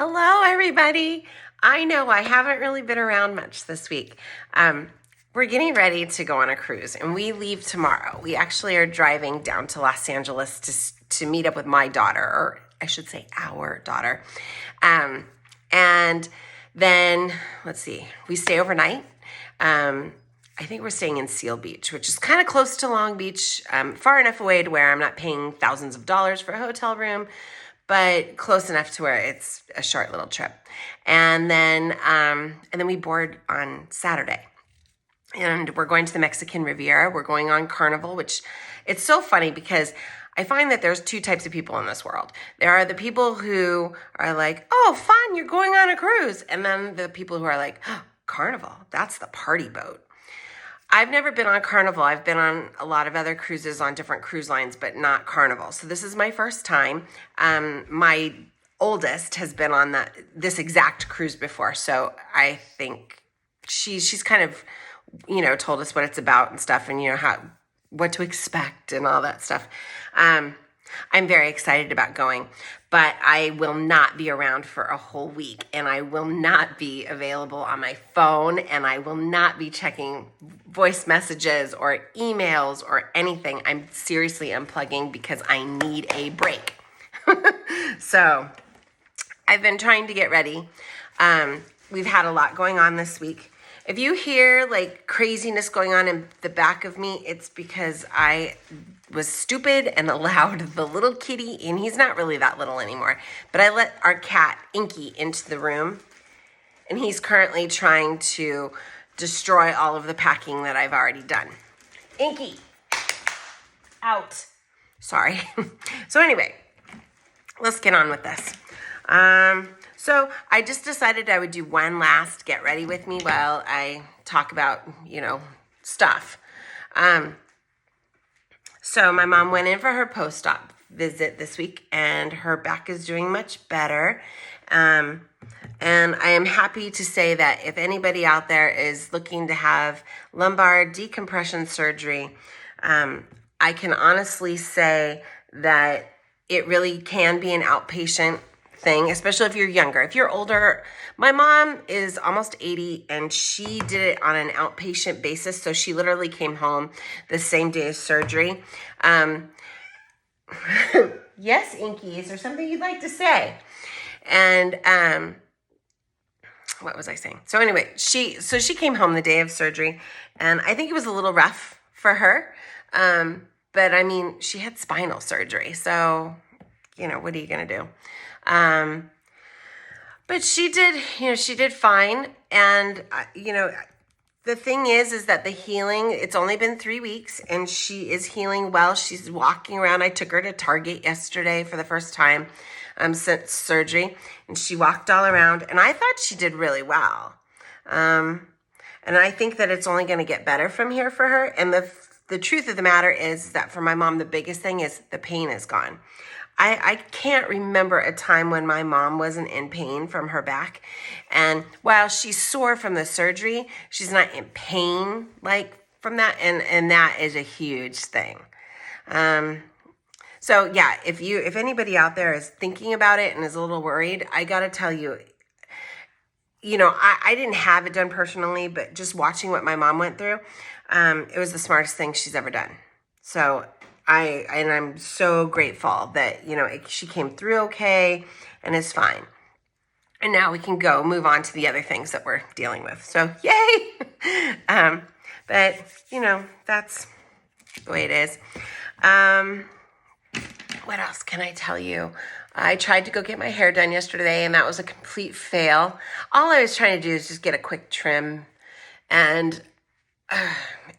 Hello, everybody. I know I haven't really been around much this week. We're getting ready to go on a cruise, and we leave tomorrow. We actually are driving down to Los Angeles to meet up with my daughter, or I should say our daughter. And then, let's see, we stay overnight. I think we're staying in Seal Beach, which is kind of close to Long Beach, far enough away to where I'm not paying thousands of dollars for a hotel room, but close enough to where it's a short little trip. And then we board on Saturday. And we're going to the Mexican Riviera. We're going on Carnival, which it's so funny because I find that there's two types of people in this world. There are the people who are like, oh, fun, you're going on a cruise. And then the people who are like, oh, Carnival, that's the party boat. I've never been on Carnival. I've been on a lot of other cruises on different cruise lines, but not Carnival. So this is my first time. My oldest has been on this exact cruise before. So I think she's kind of, told us what it's about and stuff, and what to expect and all that stuff. I'm very excited about going, but I will not be around for a whole week, and I will not be available on my phone, and I will not be checking voice messages or emails or anything. I'm seriously unplugging because I need a break. So I've been trying to get ready. We've had a lot going on this week. If you hear like craziness going on in the back of me, it's because I was stupid and allowed the little kitty, and he's not really that little anymore, but I let our cat Inky into the room, and he's currently trying to destroy all of the packing that I've already done. Inky, out. Sorry. So anyway, let's get on with this. So I just decided I would do one last get ready with me while I talk about, stuff. So my mom went in for her post-op visit this week, and her back is doing much better. And I am happy to say that if anybody out there is looking to have lumbar decompression surgery, I can honestly say that it really can be an outpatient thing, especially if you're younger. If you're older, my mom is almost 80, and she did it on an outpatient basis. So she literally came home the same day as surgery. Yes, Inky, is there something you'd like to say? And what was I saying? So anyway, she came home the day of surgery, and I think it was a little rough for her. But I mean, she had spinal surgery, so what are you gonna do? But she did fine. And, the thing is that the healing, it's only been 3 weeks, and she is healing well. She's walking around. I took her to Target yesterday for the first time, since surgery, and she walked all around, and I thought she did really well. And I think that it's only going to get better from here for her. And the truth of the matter is that for my mom, the biggest thing is the pain is gone. I can't remember a time when my mom wasn't in pain from her back. And while she's sore from the surgery, she's not in pain from that. And that is a huge thing. So yeah, if anybody out there is thinking about it and is a little worried, I got to tell you, I didn't have it done personally, but just watching what my mom went through, it was the smartest thing she's ever done. So I'm so grateful that, she came through okay and is fine. And now we can move on to the other things that we're dealing with. So yay. But that's the way it is. What else can I tell you? I tried to go get my hair done yesterday, and that was a complete fail. All I was trying to do is just get a quick trim, and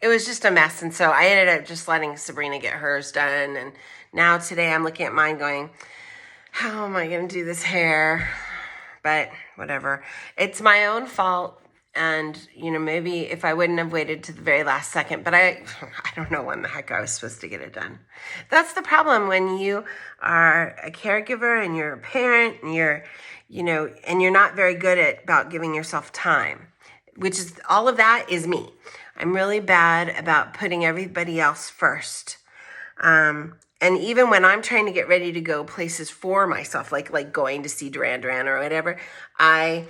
it was just a mess. And so I ended up just letting Sabrina get hers done. And now today I'm looking at mine going, how am I going to do this hair? But whatever. It's my own fault. And, maybe if I wouldn't have waited to the very last second, but I don't know when the heck I was supposed to get it done. That's the problem when you are a caregiver and you're a parent and and you're not very good about giving yourself time, which is all of that is me. I'm really bad about putting everybody else first. And even when I'm trying to get ready to go places for myself, like going to see Duran Duran or whatever, I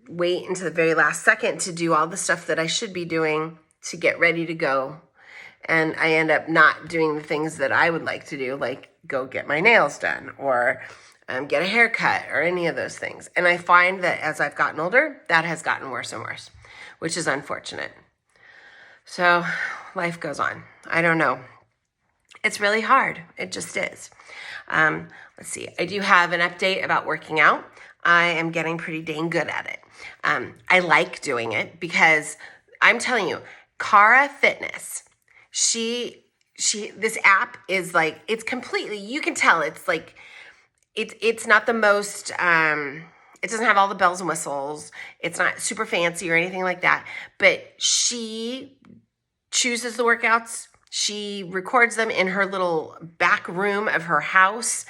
wait until the very last second to do all the stuff that I should be doing to get ready to go. And I end up not doing the things that I would like to do, like go get my nails done or get a haircut or any of those things. And I find that as I've gotten older, that has gotten worse and worse, which is unfortunate. So life goes on. I don't know. It's really hard. It just is. Let's see. I do have an update about working out. I am getting pretty dang good at it. I like doing it because I'm telling you, Cara Fitness, this app is like, it's completely, you can tell it's like, it's not the most, it doesn't have all the bells and whistles. It's not super fancy or anything like that, but she chooses the workouts. She records them in her little back room of her house.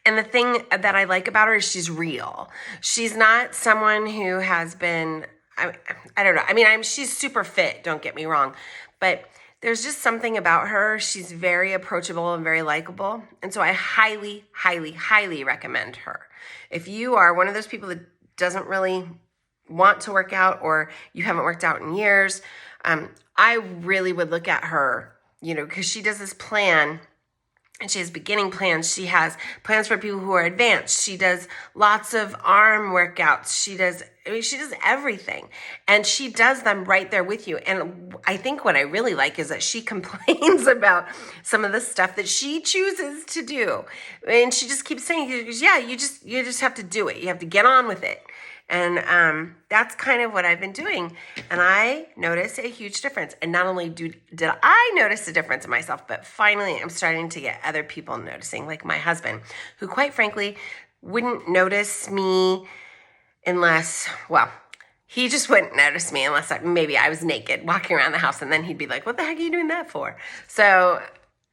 And the thing that I like about her is she's real. She's not someone who has been, I don't know. I mean, she's super fit, don't get me wrong. But there's just something about her. She's very approachable and very likable. And so I highly, highly, highly recommend her. If you are one of those people that doesn't really want to work out or you haven't worked out in years, I really would look at her, because she does this plan and she has beginning plans. She has plans for people who are advanced. She does lots of arm workouts. She does everything, and she does them right there with you. And I think what I really like is that she complains about some of the stuff that she chooses to do. And she just keeps saying, yeah, you just have to do it. You have to get on with it. And that's kind of what I've been doing. And I noticed a huge difference. And not only did I notice a difference in myself, but finally I'm starting to get other people noticing, like my husband, who quite frankly wouldn't notice me unless, he just wouldn't notice me unless maybe I was naked walking around the house. And then he'd be like, what the heck are you doing that for? So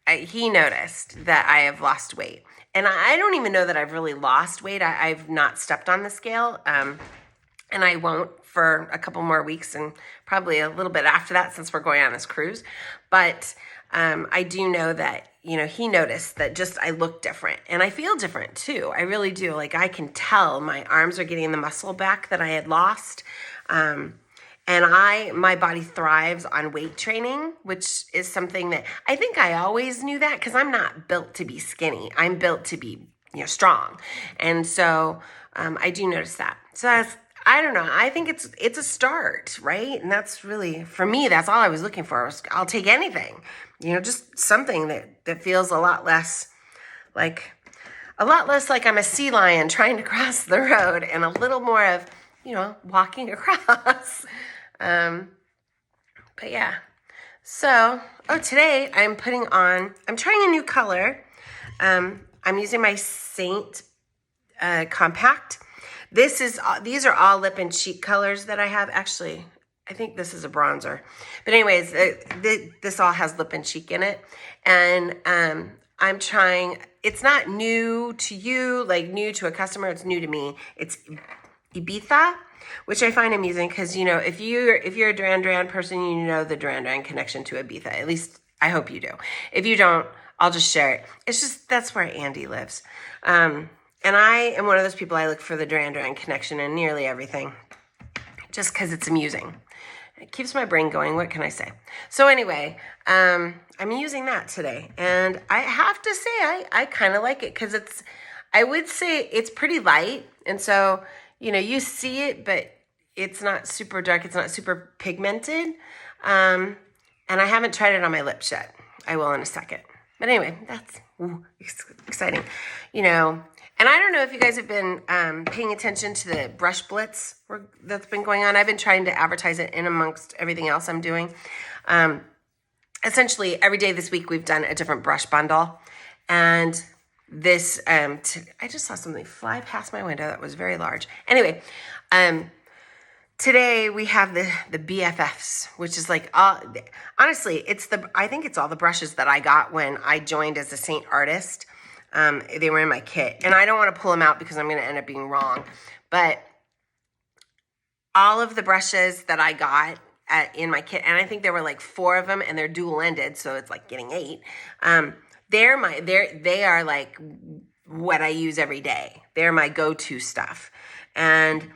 he noticed that I have lost weight. And I don't even know that I've really lost weight. I've not stepped on the scale. And I won't for a couple more weeks and probably a little bit after that since we're going on this cruise. But I do know that, he noticed that just I look different and I feel different too. I really do. Like I can tell my arms are getting the muscle back that I had lost. And my body thrives on weight training, which is something that I think I always knew that because I'm not built to be skinny. I'm built to be, strong. And so I do notice that. So I don't know. I think it's a start, right? And that's really, for me, that's all I was looking for. I'll take anything, just something that feels a lot less like I'm a sea lion trying to cross the road and a little more of, walking across. But yeah, so, today I'm trying a new color. I'm using my Saint, compact. These are all lip and cheek colors that I have. Actually, I think this is a bronzer, but anyways, this all has lip and cheek in it. And, I'm trying, it's not new to you, like new to a customer. It's new to me. It's Ibiza, which I find amusing because, if you're a Duran Duran person, you know the Duran Duran connection to Ibiza. At least I hope you do. If you don't, I'll just share it. It's just, that's where Andy lives. And I am one of those people, I look for the Duran Duran connection in nearly everything just because it's amusing. It keeps my brain going. What can I say? So anyway, I'm using that today. And I have to say, I kind of like it because I would say it's pretty light. And so, you see it, but it's not super dark. It's not super pigmented. And I haven't tried it on my lips yet. I will in a second. But anyway, that's exciting. And I don't know if you guys have been paying attention to the brush blitz that's been going on. I've been trying to advertise it in amongst everything else I'm doing. Essentially, every day this week, we've done a different brush bundle. And this, I just saw something fly past my window that was very large. Anyway, today we have the BFFs, which is like, honestly, I think it's all the brushes that I got when I joined as a Saint artist. They were in my kit, and I don't want to pull them out because I'm going to end up being wrong. But all of the brushes that I got in my kit, and I think there were like 4 of them, and they're dual ended, so it's like getting 8. They are like what I use every day. They're my go-to stuff. And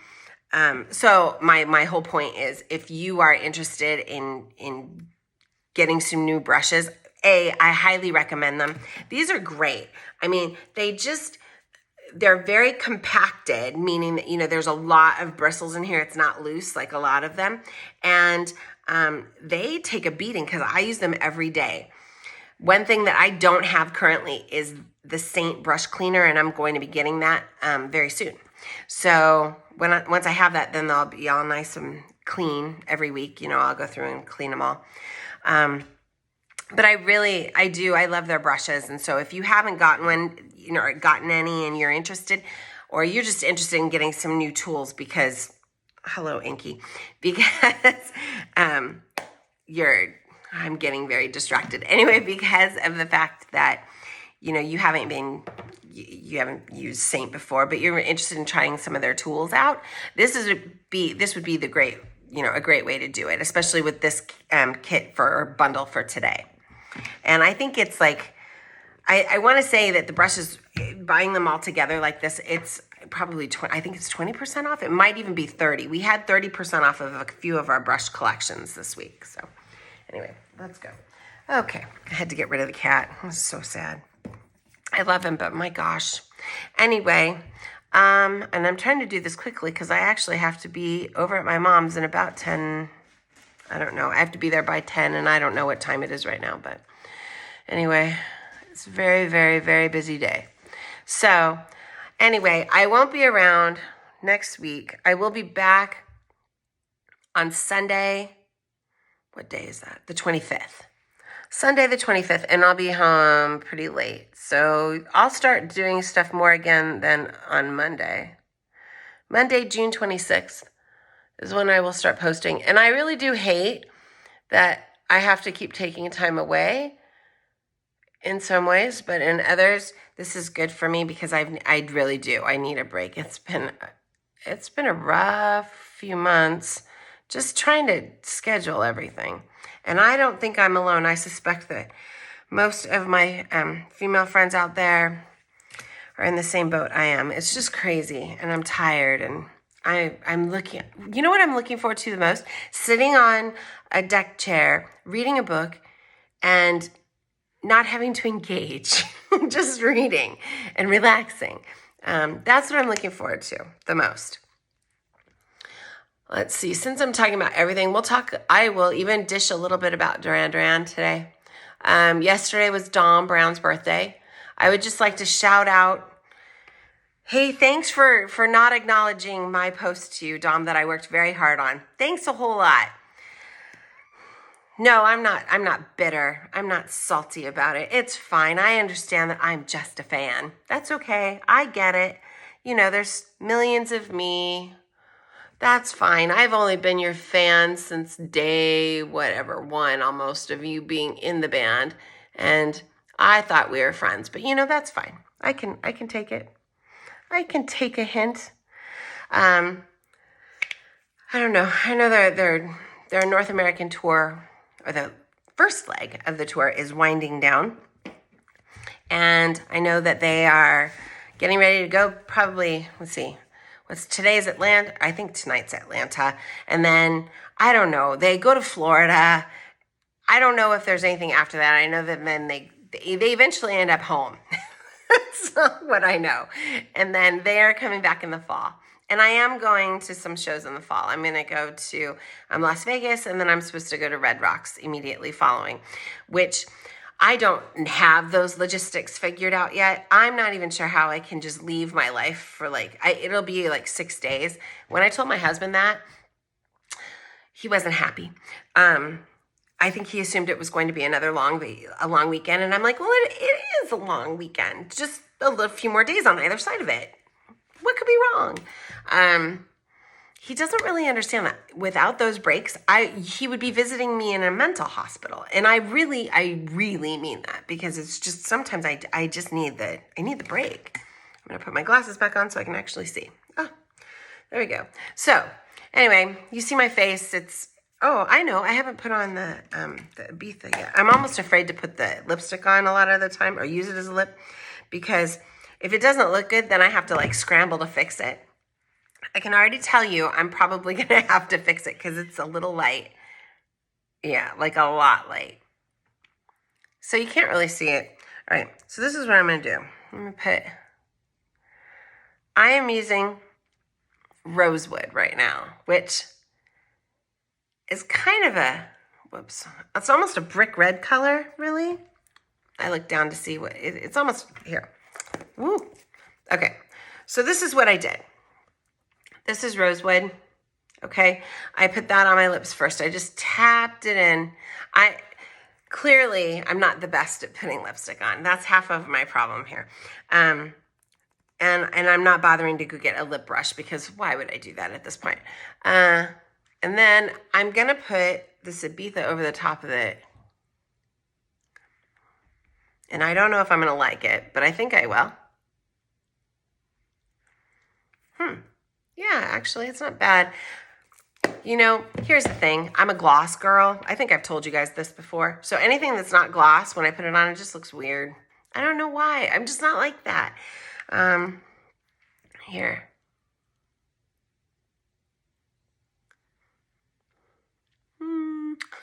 so my whole point is, if you are interested in getting some new brushes, I highly recommend them. These are great. I mean, they're very compacted, meaning that, there's a lot of bristles in here. It's not loose like a lot of them. And they take a beating because I use them every day. One thing that I don't have currently is the Saint brush cleaner, and I'm going to be getting that very soon. So once I have that, then they'll be all nice and clean every week. I'll go through and clean them all. But I love their brushes. And so if you haven't gotten one, or gotten any, and you're interested, or you're just interested in getting some new tools because, hello, Inky, because I'm getting very distracted. Anyway, because of the fact that, you haven't used Saint before, but you're interested in trying some of their tools out, this would be the great, a great way to do it, especially with this kit or bundle for today. And I think it's like, I want to say that the brushes, buying them all together like this, it's probably I think it's 20% off. It might even be 30. We had 30% off of a few of our brush collections this week. So anyway, let's go. Okay, I had to get rid of the cat. It was so sad. I love him, but my gosh. Anyway, and I'm trying to do this quickly because I actually have to be over at my mom's in about 10. I don't know. I have to be there by 10, and I don't know what time it is right now. But anyway, it's a very, very, very busy day. So anyway, I won't be around next week. I will be back on Sunday. What day is that? The 25th. Sunday the 25th, and I'll be home pretty late. So I'll start doing stuff more again than on Monday. Monday, June 26th is when I will start posting. And I really do hate that I have to keep taking time away in some ways, but in others, this is good for me because I really do. I need a break. It's been a rough few months just trying to schedule everything. And I don't think I'm alone. I suspect that most of my female friends out there are in the same boat I am. It's just crazy, and I'm tired, and I'm looking. You know what I'm looking forward to the most? Sitting on a deck chair, reading a book, and not having to engage, just reading and relaxing. That's what I'm looking forward to the most. Let's see, since I'm talking about everything, I will even dish a little bit about Duran Duran today. Yesterday was Dom Brown's birthday. I would just like to shout out, hey, thanks for not acknowledging my post to you, Dom, that I worked very hard on. Thanks a whole lot. No, I'm not bitter. I'm not salty about it. It's fine. I understand that I'm just a fan. That's okay. I get it. There's millions of me. That's fine. I've only been your fan since day, one, almost, of you being in the band. And I thought we were friends, but that's fine. I can take it. I can take a hint. I don't know. I know their North American tour, or the first leg of the tour, is winding down. And I know that they are getting ready to go probably, let's see, today's Atlanta? I think tonight's Atlanta. And then, I don't know, they go to Florida. I don't know if there's anything after that. I know that then they eventually end up home. That's not what I know. And then they are coming back in the fall. And I am going to some shows in the fall. I'm going to go to Las Vegas, and then I'm supposed to go to Red Rocks immediately following, which I don't have those logistics figured out yet. I'm not even sure how I can just leave my life for it'll be 6 days. When I told my husband that, he wasn't happy. I think he assumed it was going to be a long weekend. And I'm like, well, it is a long weekend. Just a few more days on either side of it. What could be wrong? He doesn't really understand that without those breaks, he would be visiting me in a mental hospital. And I really mean that, because it's just, sometimes I just need the break. I'm going to put my glasses back on so I can actually see. Oh, there we go. So anyway, you see my face. It's Oh, I know. I haven't put on the Ibiza yet. I'm almost afraid to put the lipstick on a lot of the time or use it as a lip because if it doesn't look good, then I have to like scramble to fix it. I can already tell you I'm probably going to have to fix it because it's a little light. Yeah, like a lot light. So you can't really see it. All right, so this is what I'm going to do. I'm going to put, I am using rosewood right now, which is kind of a, whoops, it's almost a brick red color, really. I look down to see what, it's almost, here. Woo. Okay, so this is what I did. This is rosewood, okay? I put that on my lips first. I just tapped it in. Clearly, I'm not the best at putting lipstick on. That's half of my problem here. And I'm not bothering to go get a lip brush because why would I do that at this point? And then I'm going to put this Ibiza over the top of it. And I don't know if I'm going to like it, but I think I will. Yeah, actually, it's not bad. You know, here's the thing. I'm a gloss girl. I think I've told you guys this before. So anything that's not gloss, when I put it on, it just looks weird. I don't know why. I'm just not like that. Here.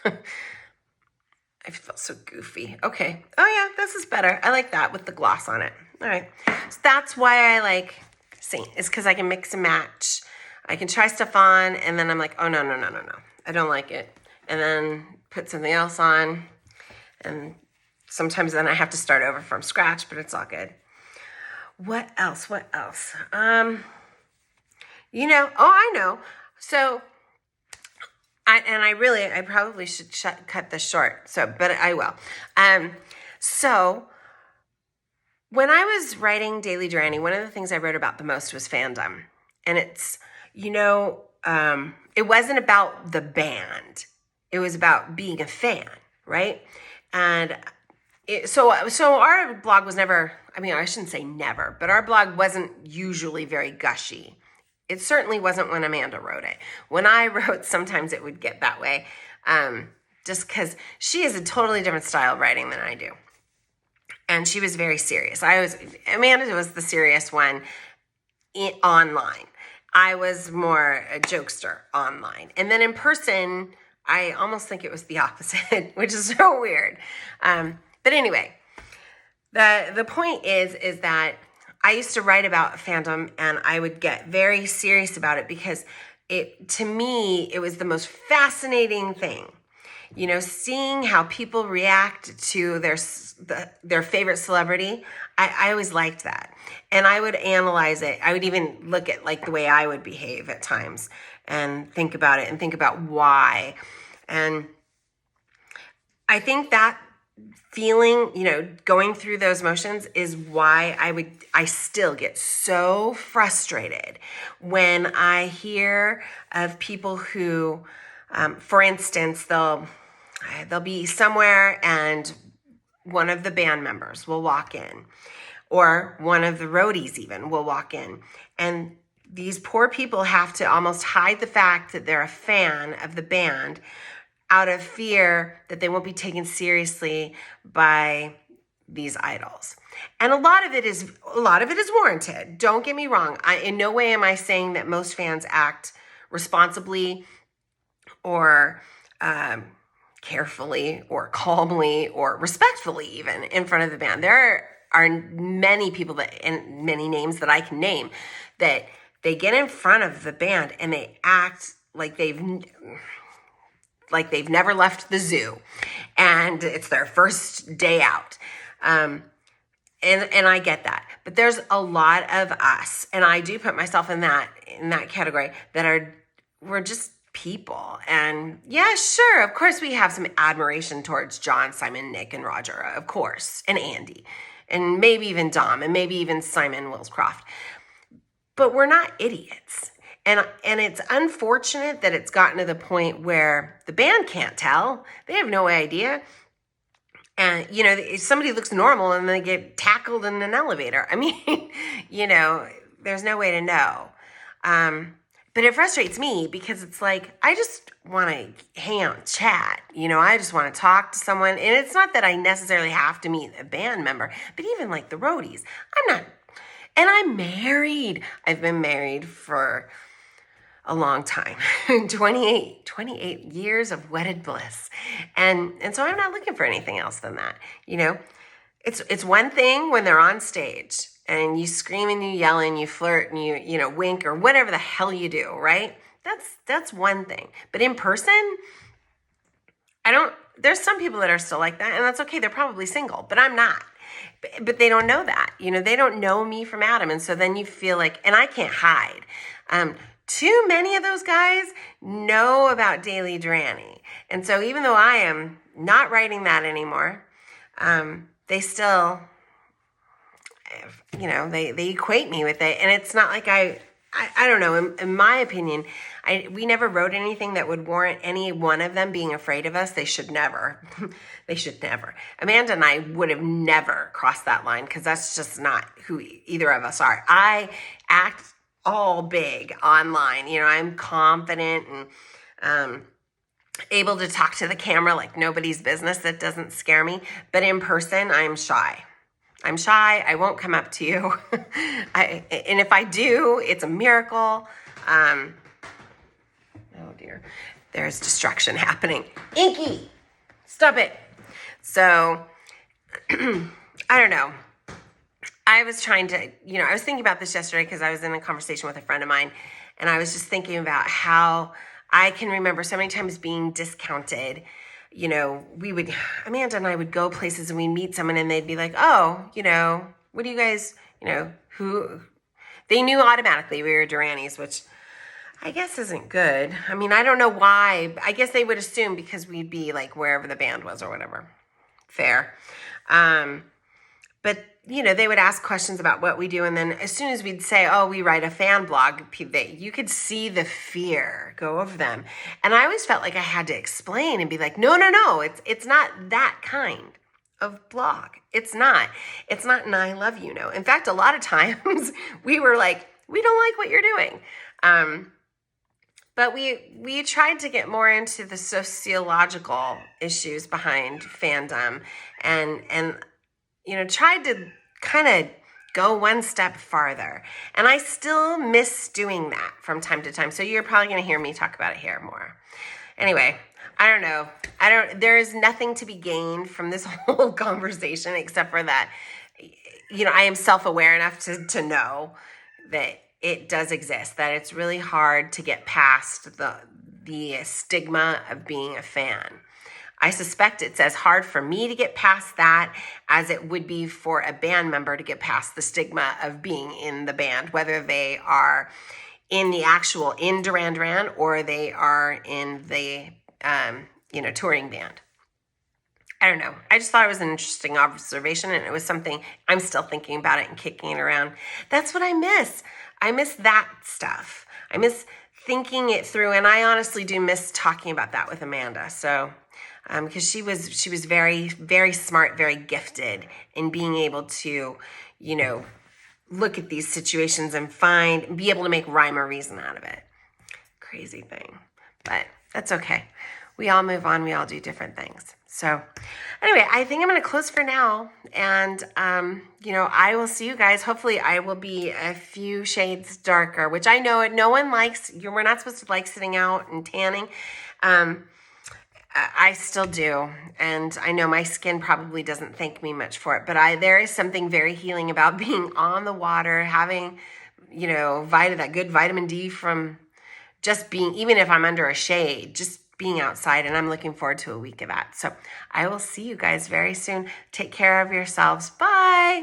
I feel so goofy. Okay. Oh, yeah, this is better. I like that with the gloss on it. All right. So that's why I like Saint, is because I can mix and match. I can try stuff on, and then I'm like, oh, no. I don't like it. And then put something else on, and sometimes then I have to start over from scratch, but it's all good. What else? You know, oh, I know. So, I probably should cut this short, but I will. So, when I was writing Daily Duranny, one of the things I wrote about the most was fandom. And it's, you know, it wasn't about the band. It was about being a fan, right? And so our blog was never, I mean, I shouldn't say never, but our blog wasn't usually very gushy. It certainly wasn't when Amanda wrote it. When I wrote, sometimes it would get that way, just because she has a totally different style of writing than I do. And she was very serious. Amanda was the serious one online. I was more a jokester online. And then in person, I almost think it was the opposite, which is so weird. But anyway, the point is that I used to write about fandom and I would get very serious about it because to me, it was the most fascinating thing. You know, seeing how people react to their favorite celebrity, I always liked that. And I would analyze it. I would even look at like the way I would behave at times and think about it and think about why. And I think that feeling, you know, going through those motions is why I still get so frustrated when I hear of people who, for instance, they'll be somewhere and one of the band members will walk in, or one of the roadies even will walk in. And these poor people have to almost hide the fact that they're a fan of the band out of fear that they won't be taken seriously by these idols. And a lot of it is warranted. Don't get me wrong. In no way am I saying that most fans act responsibly or carefully or calmly or respectfully even in front of the band. There are many people and many names that I can name that they get in front of the band and they act like they've never left the zoo and it's their first day out. And I get that, but there's a lot of us, and I do put myself in that category, we're just people. And yeah, sure, of course we have some admiration towards John, Simon, Nick, and Roger, of course, and Andy, and maybe even Dom, and maybe even Simon Wills-Croft. But we're not idiots. And it's unfortunate that it's gotten to the point where the band can't tell. They have no idea. And, you know, if somebody looks normal and they get tackled in an elevator, I mean, you know, there's no way to know. But it frustrates me because it's like, I just want to hang out and chat. I just want to talk to someone. And it's not that I necessarily have to meet a band member, but even like the roadies, I'm not. And I'm married. I've been married for a long time, 28 years of wedded bliss. And so I'm not looking for anything else than that. It's one thing when they're on stage and you scream and you yell and you flirt and you wink or whatever the hell you do, right? That's one thing. But in person, there's some people that are still like that, and that's okay. They're probably single, but I'm not. But they don't know that. They don't know me from Adam. And so then you feel like, and I can't hide. Too many of those guys know about Daily Duran. And so even though I am not writing that anymore, they still, they equate me with it. And it's not like I don't know, in my opinion, we never wrote anything that would warrant any one of them being afraid of us. They should never. They should never. Amanda and I would have never crossed that line because that's just not who either of us are. I act all big online. I'm confident and able to talk to the camera like nobody's business. That doesn't scare me. But in person, I'm shy. I won't come up to you. And if I do, it's a miracle. Oh dear. There's destruction happening. Inky, stop it. So, I don't know. I was trying to, I was thinking about this yesterday because I was in a conversation with a friend of mine, and I was just thinking about how I can remember so many times being discounted. Amanda and I would go places and we'd meet someone and they'd be like, oh, what do you guys, who? They knew automatically we were Duranis, which I guess isn't good. I mean, I don't know why. I guess they would assume because we'd be like wherever the band was or whatever. Fair. But, they would ask questions about what we do. And then as soon as we'd say, oh, we write a fan blog, you could see the fear go over them. And I always felt like I had to explain and be like, no, it's not that kind of blog. It's not an I love you. No. In fact, a lot of times we were like, we don't like what you're doing. But we tried to get more into the sociological issues behind fandom and tried to kind of go one step farther. And I still miss doing that from time to time. So you're probably going to hear me talk about it here more. Anyway, I don't know. There is nothing to be gained from this whole conversation except for that, I am self-aware enough to know that it does exist, that it's really hard to get past the stigma of being a fan. I suspect it's as hard for me to get past that as it would be for a band member to get past the stigma of being in the band, whether they are in Duran Duran or they are in the, touring band. I don't know. I just thought it was an interesting observation, and it was something I'm still thinking about it and kicking it around. That's what I miss. I miss that stuff. I miss thinking it through, and I honestly do miss talking about that with Amanda. So, because she was very, very smart, very gifted in being able to, look at these situations and be able to make rhyme or reason out of it. Crazy thing, but that's okay. We all move on. We all do different things. So anyway, I think I'm going to close for now. And, I will see you guys. Hopefully I will be a few shades darker, which I know no one likes. We're not supposed to like sitting out and tanning. I still do. And I know my skin probably doesn't thank me much for it, but there is something very healing about being on the water, having, that good vitamin D from just being, even if I'm under a shade, just being outside. And I'm looking forward to a week of that. So I will see you guys very soon. Take care of yourselves. Bye.